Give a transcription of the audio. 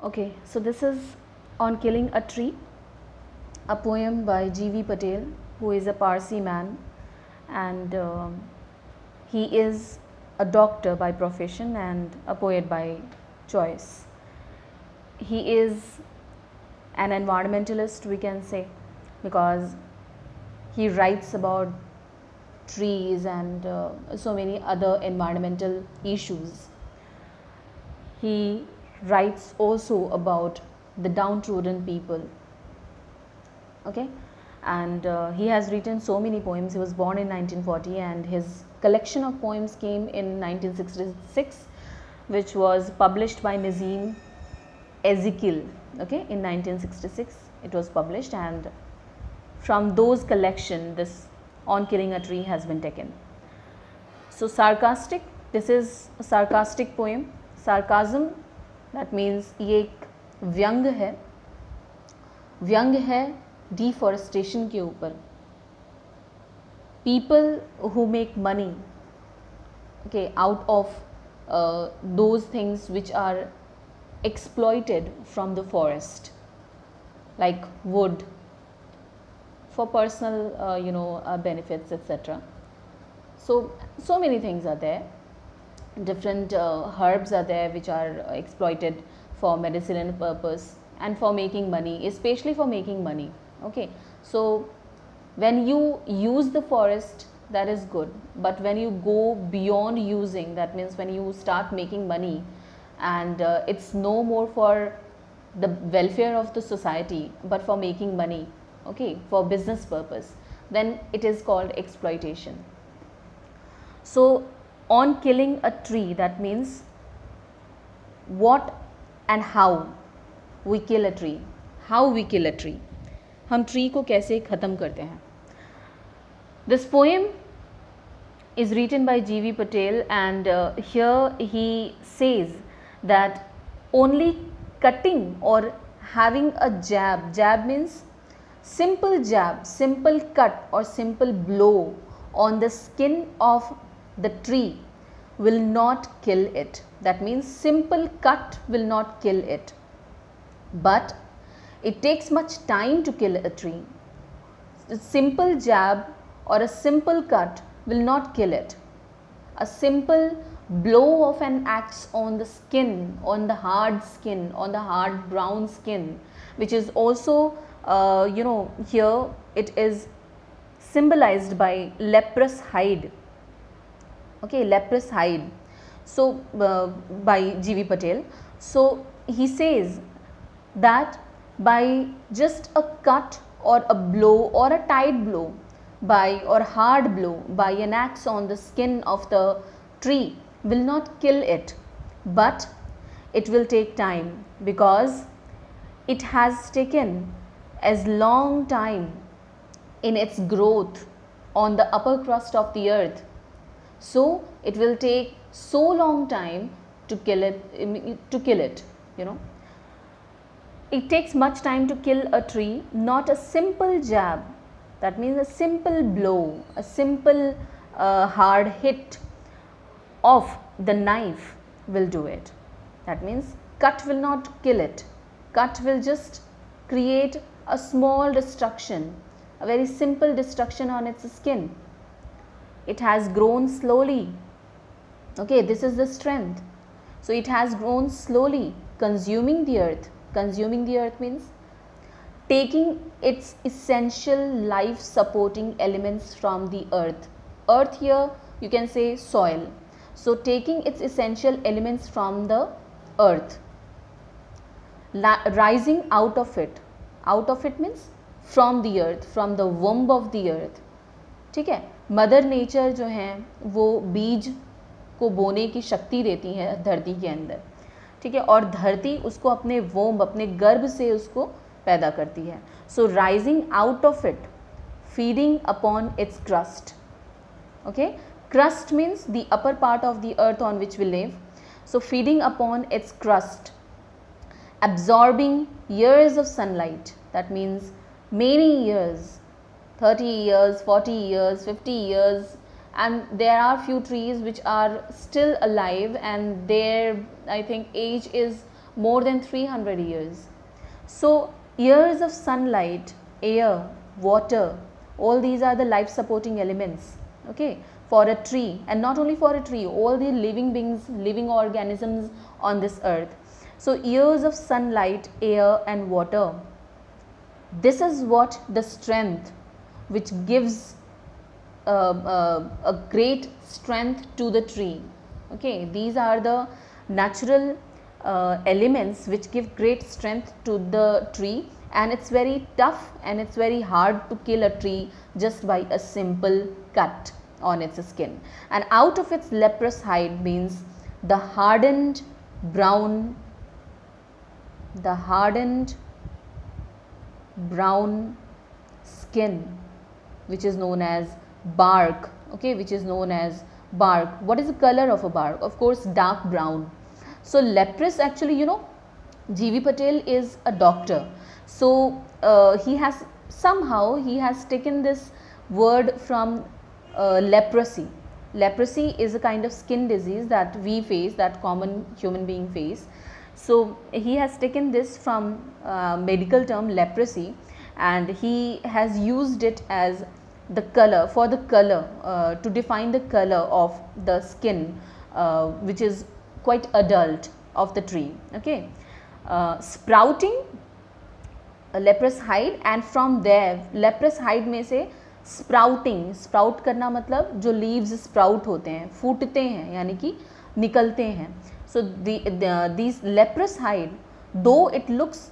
Okay, so this is On Killing a Tree, a poem by G.V. Patel, who is a Parsi man, and he is a doctor by profession and a poet by choice. He is an environmentalist, we can say, because he writes about trees and so many other environmental issues. He writes also about the downtrodden people. Okay, and he has written so many poems. He was born in 1940 and his collection of poems came in 1966, which was published by Nazim Ezekiel. Okay, in 1966 it was published, and from those collection this On Killing a Tree has been taken. So sarcastic, this is a sarcastic poem. Sarcasm, that means ये एक व्यंग है, व्यंग है deforestation के ऊपर. People who make money, okay, out of those things which are exploited from the forest, like wood for personal benefits, etc. So many things are there. Different herbs are there which are exploited for medicinal purpose and for making money, especially for making money. Okay, so when you use the forest, that is good, but when you go beyond using, that means when you start making money and it's no more for the welfare of the society but for making money, okay, for business purpose, then it is called exploitation. So on killing a tree, that means what and how we kill a tree, how we kill a tree, हम tree को कैसे ख़त्म करते हैं. This poem is written by G.V. Patel, and here he says that only cutting or having a jab, jab means simple jab, simple cut or simple blow on the skin of the tree will not kill it. That means simple cut will not kill it, but it takes much time to kill a tree. A simple jab or a simple cut will not kill it. A simple blow of an axe on the skin, on the hard skin, on the hard brown skin, which is also here it is symbolized by leprous hide. Okay, leprous hide. So by G.V. Patel. So he says that by just a cut or a blow or a tight blow by or hard blow by an axe on the skin of the tree will not kill it, but it will take time, because it has taken as long time in its growth on the upper crust of the earth. So it will take so long time to kill it, It takes much time to kill a tree, not a simple jab. That means a simple blow, a simple hard hit of the knife will do it. That means cut will not kill it. Cut will just create a small destruction, a very simple destruction on its skin. It has grown slowly. Okay, this is the strength. So it has grown slowly, consuming the earth. Consuming the earth means taking its essential life supporting elements from the earth. Earth here you can say soil. So taking its essential elements from the earth, rising out of it. Out of it means from the earth, from the womb of the earth. ठीक है, mother nature जो है वो बीज को बोने की शक्ति देती है धरती के अंदर. ठीक है, और धरती उसको अपने वोम्ब, अपने गर्भ से उसको पैदा करती है. So rising out of it, feeding upon its crust. Okay, crust means the upper part of the earth on which we live. So feeding upon its crust, absorbing years of sunlight. That means many years, 30 years, 40 years, 50 years, and there are few trees which are still alive and their I think age is more than 300 years. So years of sunlight, air, water, all these are the life supporting elements, okay, for a tree, and not only for a tree, all the living beings, living organisms on this earth. So years of sunlight, air and water, this is what the strength which gives a great strength to the tree. Okay, these are the natural elements which give great strength to the tree, and it's very tough and it's very hard to kill a tree just by a simple cut on its skin. And out of its leprous hide means the hardened brown skin, which is known as bark, okay, which is known as bark. What is the color of a bark? Of course, dark brown. So leprous, actually, you know, G.V. Patel is a doctor, so he has taken this word from leprosy. Leprosy is a kind of skin disease that we face, that common human being face. So he has taken this from medical term leprosy, and he has used it as the color, for the color, to define the color of the skin, which is quite adult of the tree. Okay, sprouting a leprous hide, and from there leprous hide में से sprouting, sprout करना मतलब जो leaves sprout होते हैं, फूटते हैं, यानी कि निकलते हैं. सो दीज लेप्रस हाइड, दो इट लुक्स